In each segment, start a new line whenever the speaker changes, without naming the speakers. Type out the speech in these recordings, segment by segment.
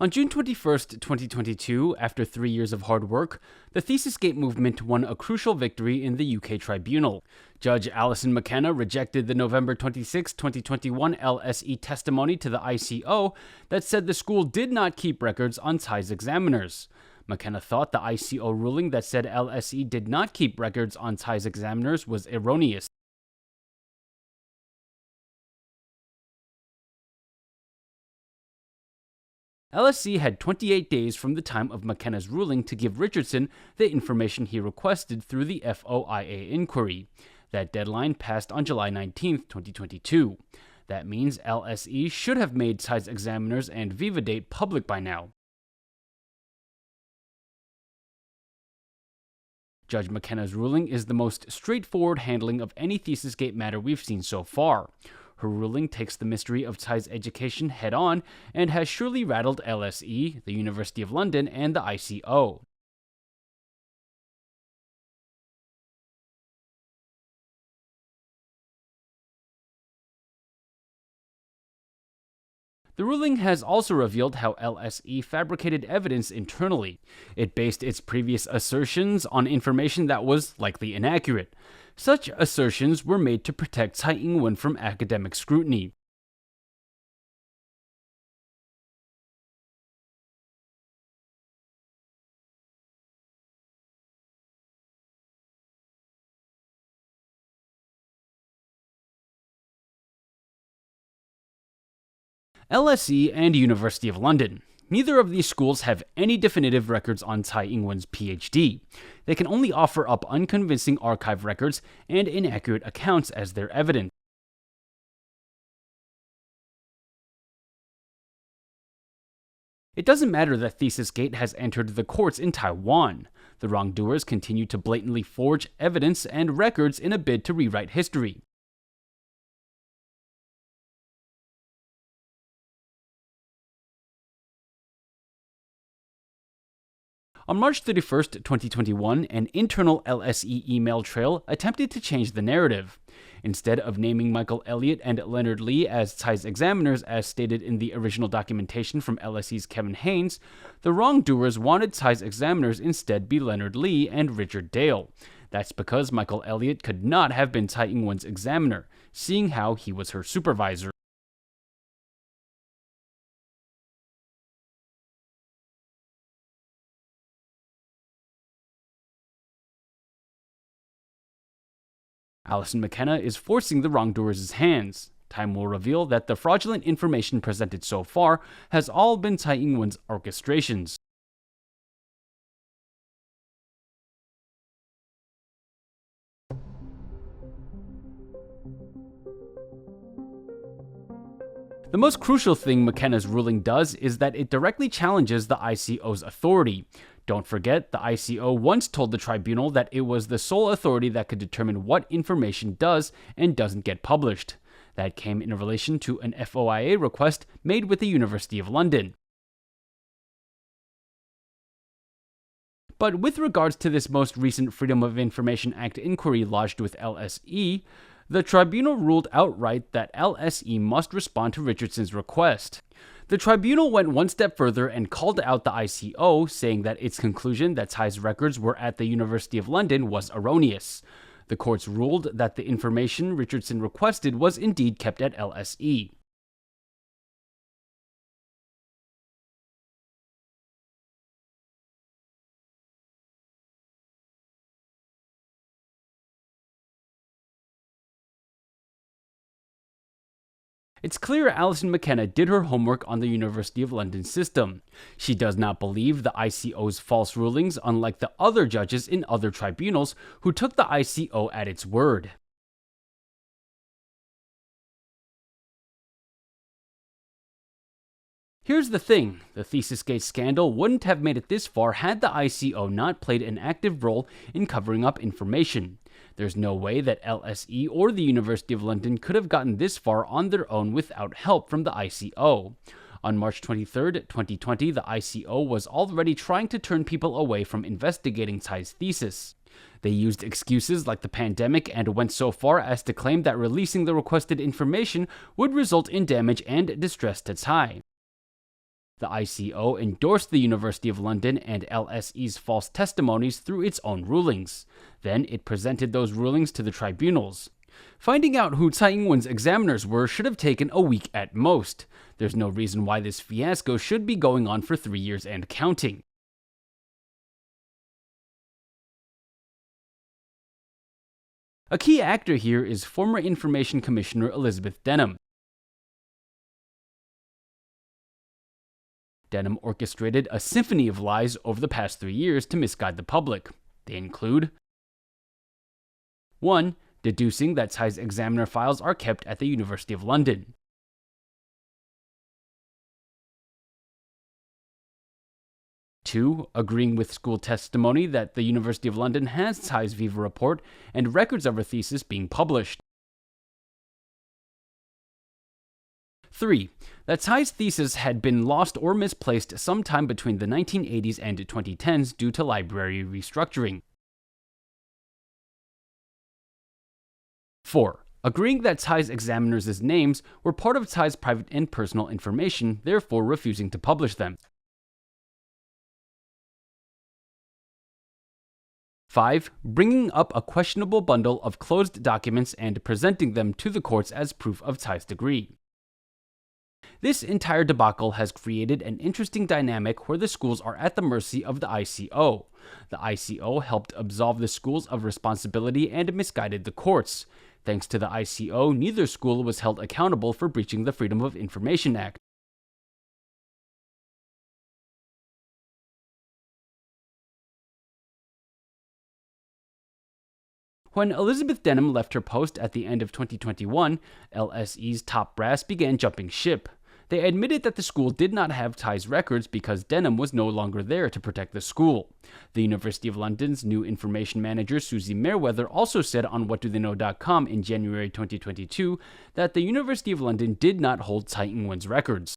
On June 21st, 2022, after 3 years of hard work, the ThesisGate movement won a crucial victory in the UK tribunal. Judge Alison McKenna rejected the November 26, 2021 LSE testimony to the ICO that said the school did not keep records on TSE's examiners. McKenna thought the ICO ruling that said LSE did not keep records on TSE's examiners was erroneous. LSE had 28 days from the time of McKenna's ruling to give Richardson the information he requested through the FOIA inquiry. That deadline passed on July 19, 2022. That means LSE should have made TSE's examiners and Viva date public by now. Judge McKenna's ruling is the most straightforward handling of any ThesisGate matter we've seen so far. Her ruling takes the mystery of TSE's education head-on and has surely rattled LSE, the University of London, and the ICO. The ruling has also revealed how LSE fabricated evidence internally. It based its previous assertions on information that was likely inaccurate. Such assertions were made to protect Tsai Ing-wen from academic scrutiny. LSE and University of London. Neither of these schools have any definitive records on Tsai Ing-wen's PhD. They can only offer up unconvincing archive records and inaccurate accounts as their evidence. It doesn't matter that ThesisGate has entered the courts in Taiwan. The wrongdoers continue to blatantly forge evidence and records in a bid to rewrite history. On March 31, 2021, an internal LSE email trail attempted to change the narrative. Instead of naming Michael Elliott and Leonard Lee as TSE's examiners as stated in the original documentation from LSE's Kevin Haynes, the wrongdoers wanted TSE's examiners instead be Leonard Lee and Richard Dale. That's because Michael Elliott could not have been Tsai Ing-wen's examiner, seeing how he was her supervisor. Alison McKenna is forcing the wrongdoers' hands. Time will reveal that the fraudulent information presented so far has all been Tsai Ing-wen's orchestrations. The most crucial thing McKenna's ruling does is that it directly challenges the ICO's authority. Don't forget, the ICO once told the tribunal that it was the sole authority that could determine what information does and doesn't get published. That came in relation to an FOIA request made with the University of London. But with regards to this most recent Freedom of Information Act inquiry lodged with LSE, the tribunal ruled outright that LSE must respond to Richardson's request. The tribunal went one step further and called out the ICO, saying that its conclusion that TSE's records were at the University of London was erroneous. The courts ruled that the information Richardson requested was indeed kept at LSE. It's clear Alison McKenna did her homework on the University of London system. She does not believe the ICO's false rulings, unlike the other judges in other tribunals who took the ICO at its word. Here's the thing, the ThesisGate scandal wouldn't have made it this far had the ICO not played an active role in covering up information. There's no way that LSE or the University of London could have gotten this far on their own without help from the ICO. On March 23, 2020, the ICO was already trying to turn people away from investigating Tsai's thesis. They used excuses like the pandemic and went so far as to claim that releasing the requested information would result in damage and distress to Tsai. The ICO endorsed the University of London and LSE's false testimonies through its own rulings. Then it presented those rulings to the tribunals. Finding out who Tsai Ing-wen's examiners were should have taken a week at most. There's no reason why this fiasco should be going on for 3 years and counting. A key actor here is former Information Commissioner Elizabeth Denham. Denham orchestrated a symphony of lies over the past 3 years to misguide the public. They include 1. Deducing that Tsai's examiner files are kept at the University of London. 2. Agreeing with school testimony that the University of London has Tsai's Viva report and records of her thesis being published. 3. That Tsai's thesis had been lost or misplaced sometime between the 1980s and 2010s due to library restructuring. 4. Agreeing that Tsai's examiners' names were part of Tsai's private and personal information, therefore refusing to publish them. 5. Bringing up a questionable bundle of closed documents and presenting them to the courts as proof of Tsai's degree. This entire debacle has created an interesting dynamic where the schools are at the mercy of the ICO. The ICO helped absolve the schools of responsibility and misguided the courts. Thanks to the ICO, neither school was held accountable for breaching the Freedom of Information Act. When Elizabeth Denham left her post at the end of 2021, LSE's top brass began jumping ship. They admitted that the school did not have Tsai's records because Denham was no longer there to protect the school. The University of London's new information manager, Susie Merriweather, also said on WhatDoTheyKnow.com in January 2022 that the University of London did not hold Tsai Ing-wen's records.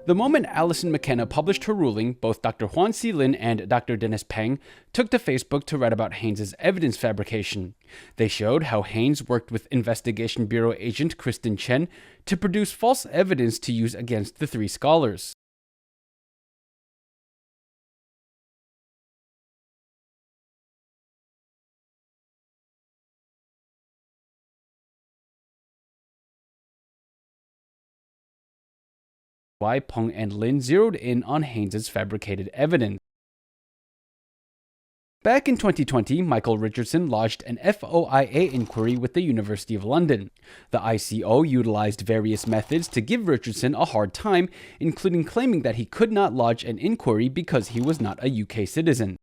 The moment Alison McKenna published her ruling, both Dr. Huan Si-lin and Dr. Dennis Peng took to Facebook to write about Haynes' evidence fabrication. They showed how Haynes worked with Investigation Bureau agent Kristen Chen to produce false evidence to use against the 3 scholars. Why Peng and Lin zeroed in on Haynes' fabricated evidence. Back in 2020, Michael Richardson lodged an FOIA inquiry with the University of London. The ICO utilized various methods to give Richardson a hard time, including claiming that he could not lodge an inquiry because he was not a UK citizen.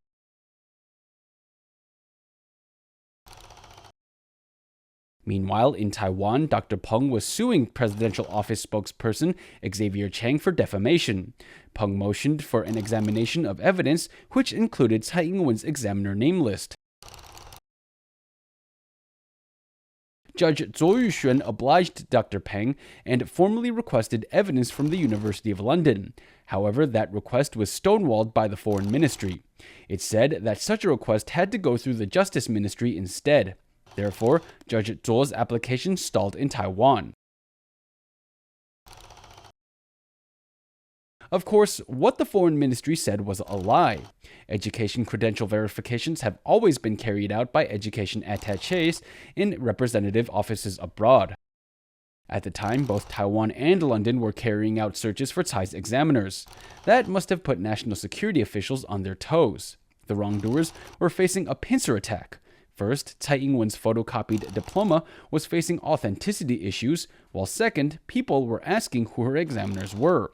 Meanwhile, in Taiwan, Dr. Peng was suing presidential office spokesperson Xavier Chang for defamation. Peng motioned for an examination of evidence, which included Tsai Ing-wen's examiner name list. Judge Zhou Yuxuan obliged Dr. Peng and formally requested evidence from the University of London. However, that request was stonewalled by the Foreign Ministry. It said that such a request had to go through the Justice Ministry instead. Therefore, Judge Zhou's application stalled in Taiwan. Of course, what the Foreign Ministry said was a lie. Education credential verifications have always been carried out by education attachés in representative offices abroad. At the time, both Taiwan and London were carrying out searches for Tsai's examiners. That must have put national security officials on their toes. The wrongdoers were facing a pincer attack. First, Tsai Ing-wen's photocopied diploma was facing authenticity issues, while second, people were asking who her examiners were.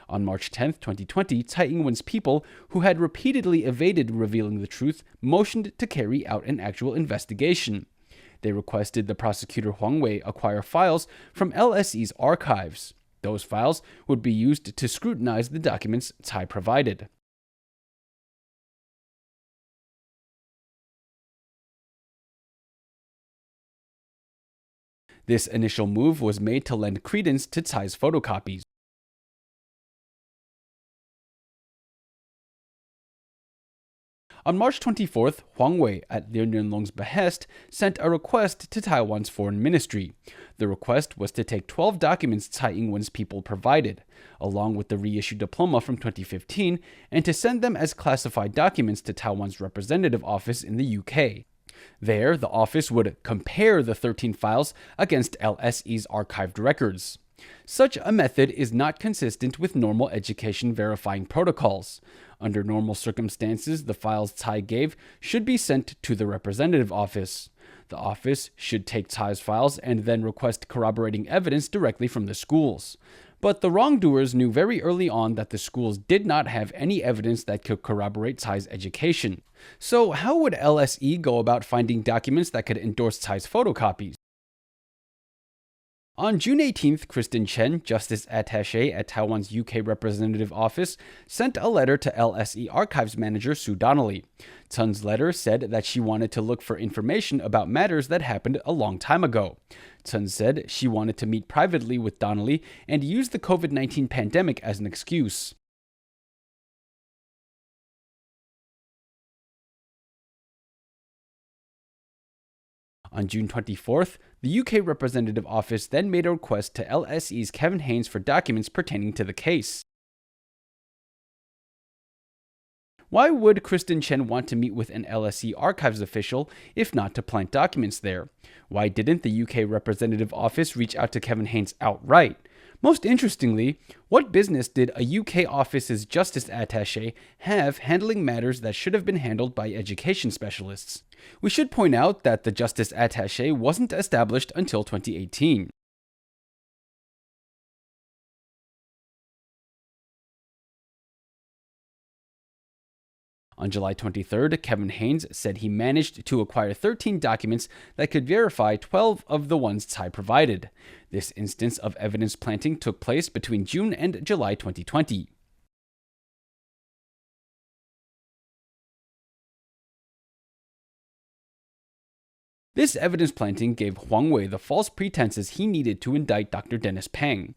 On March 10, 2020, Tsai Ing-wen's people, who had repeatedly evaded revealing the truth, motioned to carry out an actual investigation. They requested the prosecutor Huang Wei acquire files from LSE's archives. Those files would be used to scrutinize the documents Tsai provided. This initial move was made to lend credence to Tsai's photocopies. On March 24th, Huang Wei, at Liu Nianlong's behest, sent a request to Taiwan's foreign ministry. The request was to take 12 documents Tsai Ing-wen's people provided, along with the reissued diploma from 2015, and to send them as classified documents to Taiwan's representative office in the UK. There, the office would compare the 13 files against LSE's archived records. Such a method is not consistent with normal education verifying protocols. Under normal circumstances, the files Tsai gave should be sent to the representative office. The office should take Tsai's files and then request corroborating evidence directly from the schools. But the wrongdoers knew very early on that the schools did not have any evidence that could corroborate Tsai's education. So how would LSE go about finding documents that could endorse Tsai's photocopies? On June 18th, Kristen Chen, Justice Attaché at Taiwan's UK Representative Office, sent a letter to LSE Archives Manager Sue Donnelly. Chen's letter said that she wanted to look for information about matters that happened a long time ago. Chen said she wanted to meet privately with Donnelly and use the COVID-19 pandemic as an excuse. On June 24th, the UK Representative Office then made a request to LSE's Kevin Haynes for documents pertaining to the case. Why would Kristen Chen want to meet with an LSE archives official if not to plant documents there? Why didn't the UK Representative Office reach out to Kevin Haynes outright? Most interestingly, what business did a UK office's justice attaché have handling matters that should have been handled by education specialists? We should point out that the justice attaché wasn't established until 2018. On July 23rd, Kevin Haynes said he managed to acquire 13 documents that could verify 12 of the ones Tsai provided. This instance of evidence planting took place between June and July 2020. This evidence planting gave Huang Wei the false pretenses he needed to indict Dr. Dennis Pang.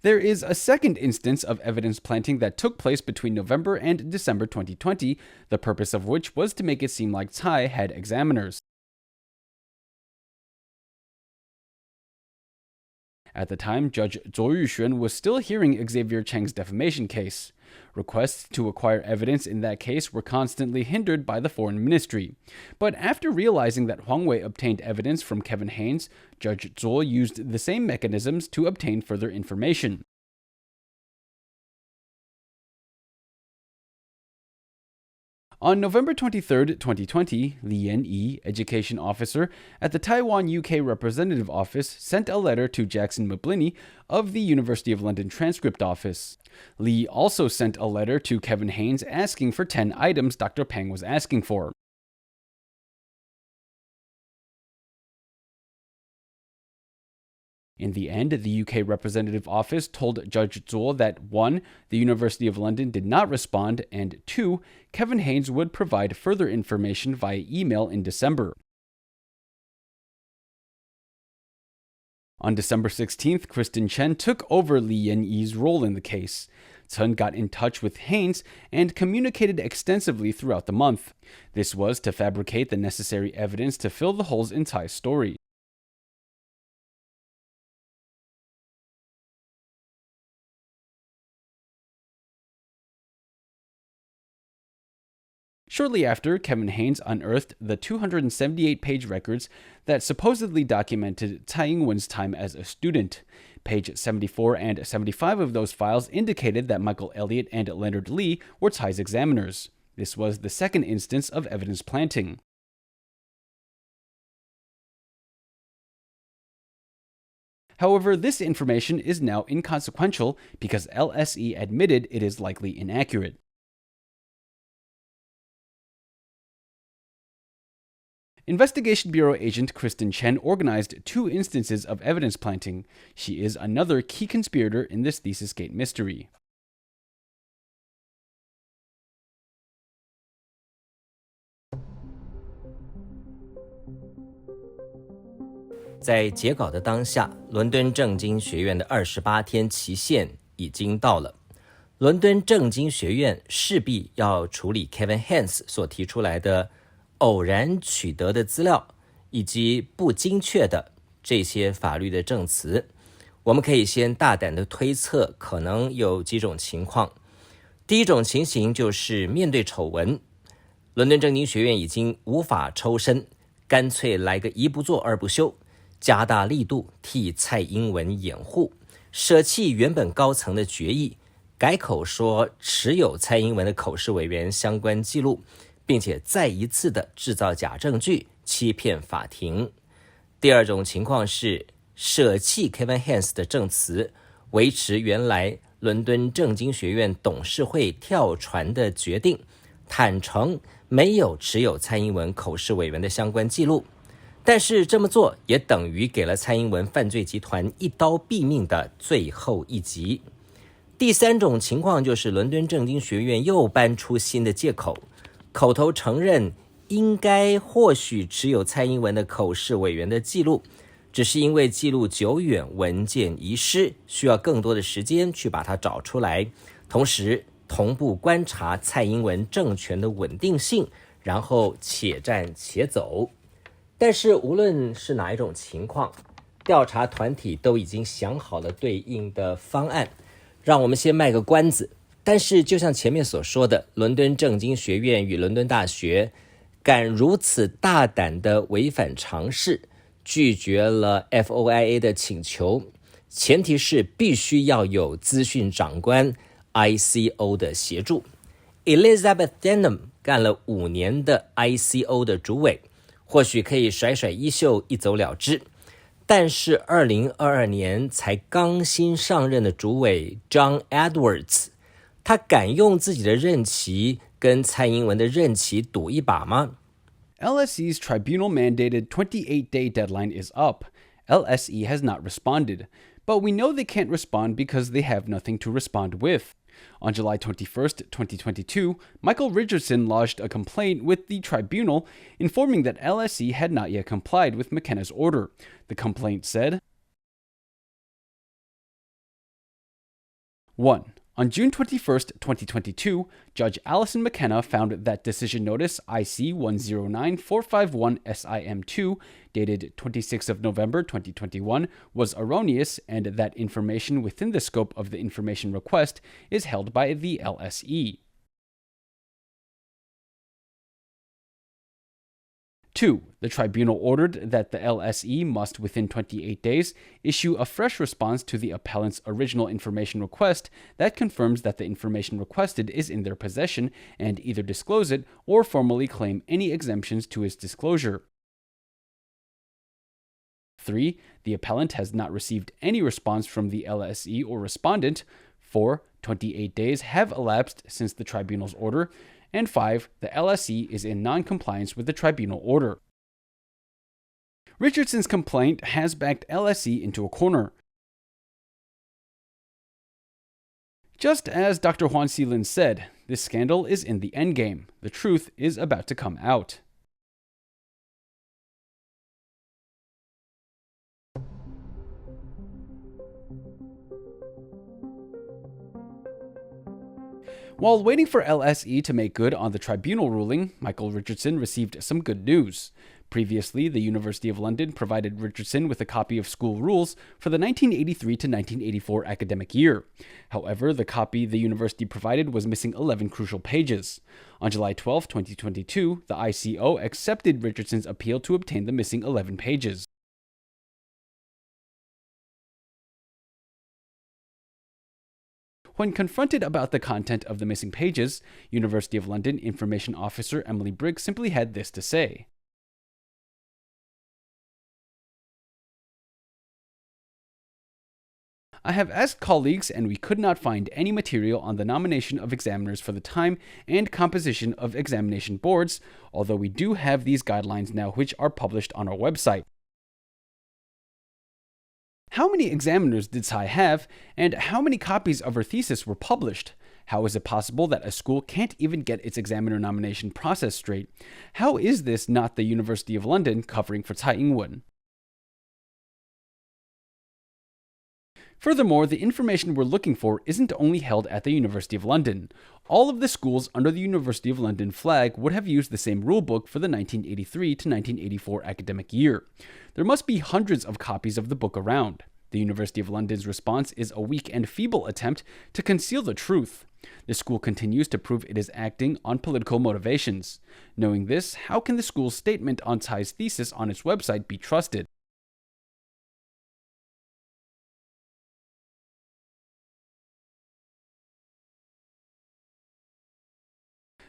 There is a second instance of evidence planting that took place between November and December 2020, the purpose of which was to make it seem like Tsai had examiners. At the time, Judge Zhou Yuxuan was still hearing Xavier Cheng's defamation case. Requests to acquire evidence in that case were constantly hindered by the foreign ministry. But after realizing that Huang Wei obtained evidence from Kevin Haynes, Judge Zhou used the same mechanisms to obtain further information. On November 23, 2020, Li Ren'ai, education officer at the Taiwan UK Representative Office, sent a letter to Jackson Mabliny of the University of London Transcript Office. Li also sent a letter to Kevin Haynes asking for 10 items Dr. Pang was asking for. In the end, the UK Representative Office told Judge Zhou that 1. The University of London did not respond, and 2. Kevin Haynes would provide further information via email in December. On December 16th, Kristen Chen took over Li Ren'ai's role in the case. Chen got in touch with Haynes and communicated extensively throughout the month. This was to fabricate the necessary evidence to fill the holes in Tsai's story. Shortly after, Kevin Haynes unearthed the 278-page records that supposedly documented Tsai Ing-wen's time as a student. Page 74 and 75 of those files indicated that Michael Elliott and Leonard Lee were Tsai's examiners. This was the second instance of evidence planting. However, this information is now inconsequential because LSE admitted it is likely inaccurate. Investigation Bureau agent Kristen Chen organized 2 instances of evidence planting. She is another key conspirator in this ThesisGate mystery.
在截稿的当下，伦敦政经学院的28天期限已经到了。伦敦政经学院势必要处理 Kevin Hans 所提出来的偶然取得的资料以及不精确的这些法律的证词。我们可以先大胆的推测，可能有几种情况。第一种情形就是面对丑闻，伦敦政经学院已经无法抽身，干脆来个一不做二不休，加大力度替蔡英文掩护，舍弃原本高层的决议，改口说持有蔡英文的口试委员相关记录，并且再一次的制造假证据，欺骗法庭。第二种情况是舍弃 Kevin Hans 的证词，维持原来伦敦政经学院董事会跳船的决定，坦诚没有持有蔡英文口试委员的相关记录。但是这么做也等于给了蔡英文犯罪集团一刀毙命的最后一击。第三种情况就是伦敦政经学院又搬出新的借口，口头承认应该或许持有蔡英文的口试委员的记录，只是因为记录久远，文件遗失，需要更多的时间去把它找出来，同时同步观察蔡英文政权的稳定性，然后且战且走。但是无论是哪一种情况，调查团体都已经想好了对应的方案。让我们先卖个关子，但是就像前面所说的，伦敦政经学院与伦敦大学敢如此大胆的违反常识，拒绝了 FOIA 的请求，前提是必须要有资讯长官 ICO 的协助。 Elizabeth Denham 干了5年的 ICO 的主委，或许可以甩甩衣袖一走了之，但是2022年才刚新上任的主委 John Edwards， 他敢用自己的任期跟蔡英文的任期赌一把吗？
LSE's tribunal-mandated 28-day deadline is up. LSE has not responded, but we know they can't respond because they have nothing to respond with. On July 21st, 2022, Michael Richardson lodged a complaint with the tribunal informing that LSE had not yet complied with McKenna's order. The complaint said, 1. On June 21st, 2022, Judge Alison McKenna found that Decision Notice IC 109451-SIM2, dated 26th of November 2021, was erroneous and that information within the scope of the information request is held by the LSE. 2. The tribunal ordered that the LSE must, within 28 days, issue a fresh response to the appellant's original information request that confirms that the information requested is in their possession and either disclose it or formally claim any exemptions to its disclosure. 3. The appellant has not received any response from the LSE or respondent. 4. 28 days have elapsed since the tribunal's order. And 5. The LSE is in non-compliance with the tribunal order. Richardson's complaint has backed LSE into a corner. Just as Dr. Juan Seelan said, this scandal is in the endgame. The truth is about to come out. While waiting for LSE to make good on the tribunal ruling, Michael Richardson received some good news. Previously, the University of London provided Richardson with a copy of school rules for the 1983 to 1984 academic year. However, the copy the university provided was missing 11 crucial pages. On July 12, 2022, the ICO accepted Richardson's appeal to obtain the missing 11 pages. When confronted about the content of the missing pages, University of London Information Officer Emily Briggs simply had this to say. I have asked colleagues and we could not find any material on the nomination of examiners for the time and composition of examination boards, although we do have these guidelines now which are published on our website. How many examiners did Tsai have, and how many copies of her thesis were published? How is it possible that a school can't even get its examiner nomination process straight? How is this not the University of London covering for Tsai Ing-wen? Furthermore, the information we're looking for isn't only held at the University of London. All of the schools under the University of London flag would have used the same rulebook for the 1983 to 1984 academic year. There must be hundreds of copies of the book around. The University of London's response is a weak and feeble attempt to conceal the truth. The school continues to prove it is acting on political motivations. Knowing this, how can the school's statement on Tsai's thesis on its website be trusted?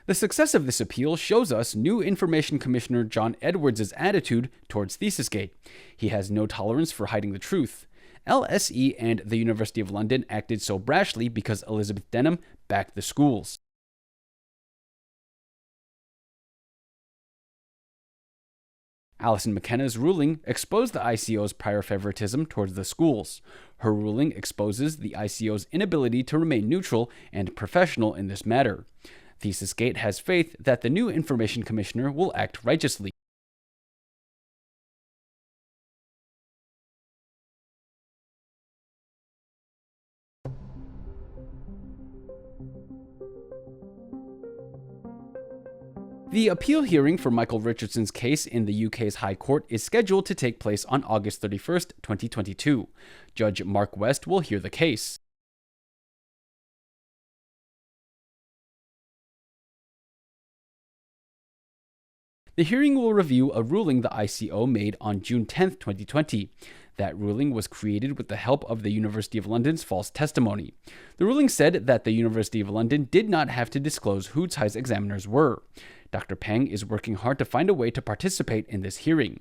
The success of this appeal shows us new Information Commissioner John Edwards' attitude towards ThesisGate. He has no tolerance for hiding the truth. LSE and the University of London acted so brashly because Elizabeth Denham backed the schools. Alison McKenna's ruling exposed the ICO's prior favoritism towards the schools. Her ruling exposes the ICO's inability to remain neutral and professional in this matter. ThesisGate has faith that the new Information Commissioner will act righteously. The appeal hearing for Michael Richardson's case in the UK's High Court is scheduled to take place on August 31st, 2022. Judge Mark West will hear the case. The hearing will review a ruling the ICO made on June 10, 2020. That ruling was created with the help of the University of London's false testimony. The ruling said that the University of London did not have to disclose who Tsai's examiners were. Dr. Peng is working hard to find a way to participate in this hearing.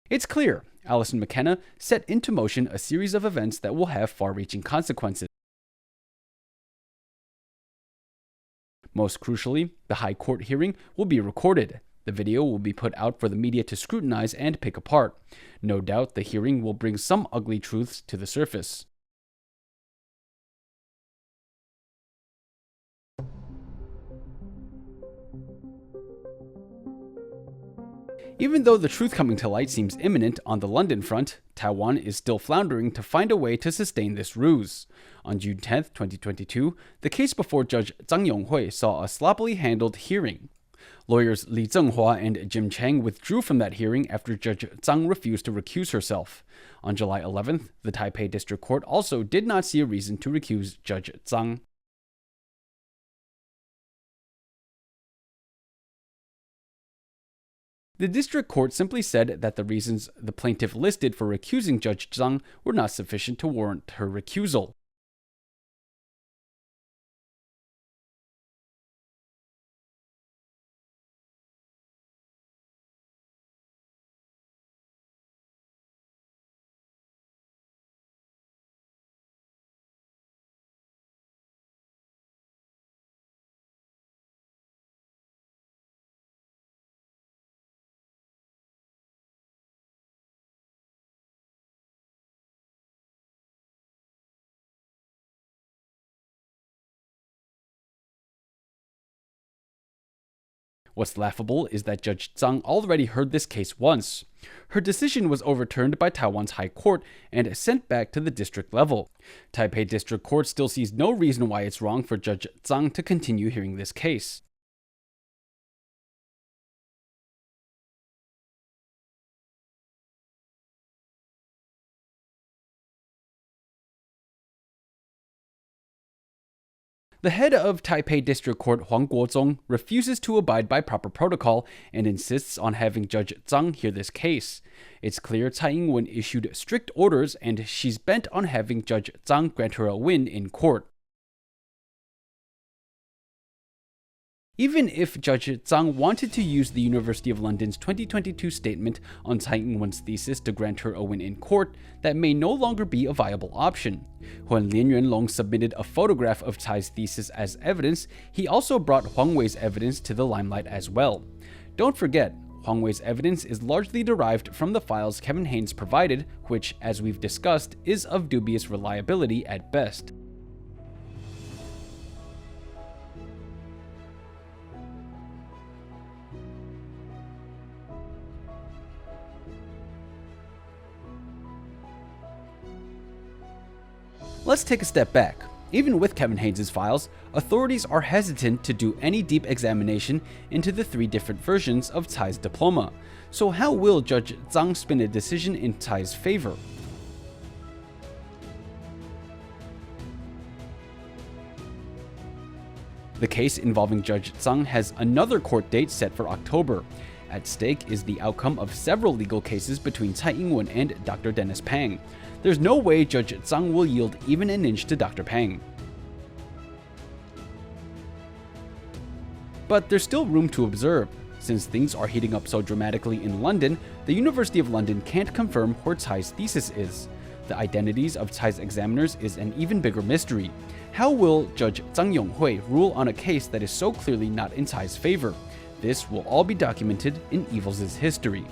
It's clear Alison McKenna set into motion a series of events that will have far-reaching consequences. Most crucially, the High Court hearing will be recorded. The video will be put out for the media to scrutinize and pick apart. No doubt the hearing will bring some ugly truths to the surface. Even though the truth coming to light seems imminent on the London front, Taiwan is still floundering to find a way to sustain this ruse. On June 10, 2022, the case before Judge Zhang Yonghui saw a sloppily handled hearing. Lawyers Li Zhenghua and Jim Chang withdrew from that hearing after Judge Zhang refused to recuse herself. On July 11th, the Taipei District Court also did not see a reason to recuse Judge Zhang. The district court simply said that the reasons the plaintiff listed for recusing Judge Zhang were not sufficient to warrant her recusal. What's laughable is that Judge Zhang already heard this case once. Her decision was overturned by Taiwan's High Court and sent back to the district level. Taipei District Court still sees no reason why it's wrong for Judge Zhang to continue hearing this case. The head of Taipei District Court, Huang Guozong, refuses to abide by proper protocol and insists on having Judge Zhang hear this case. It's clear Tsai Ing-wen issued strict orders and she's bent on having Judge Zhang grant her a win in court. Even if Judge Zhang wanted to use the University of London's 2022 statement on Tsai Ing-wen's thesis to grant her a win in court, that may no longer be a viable option. When Lien Yuanlong submitted a photograph of Tsai's thesis as evidence, he also brought Huang Wei's evidence to the limelight as well. Don't forget, Huang Wei's evidence is largely derived from the files Kevin Haynes provided, which, as we've discussed, is of dubious reliability at best. Let's take a step back. Even with Kevin Haynes' files, authorities are hesitant to do any deep examination into the 3 different versions of Tsai's diploma. So how will Judge Zhang spin a decision in Tsai's favor? The case involving Judge Zhang has another court date set for October. At stake is the outcome of several legal cases between Tsai Ing-wen and Dr. Dennis Pang. There's no way Judge Zhang will yield even an inch to Dr. Pang. But there's still room to observe. Since things are heating up so dramatically in London, the University of London can't confirm where Tsai's thesis is. The identities of Tsai's examiners is an even bigger mystery. How will Judge Zhang Yonghui rule on a case that is so clearly not in Tsai's favor? This will all be documented in Evils' history.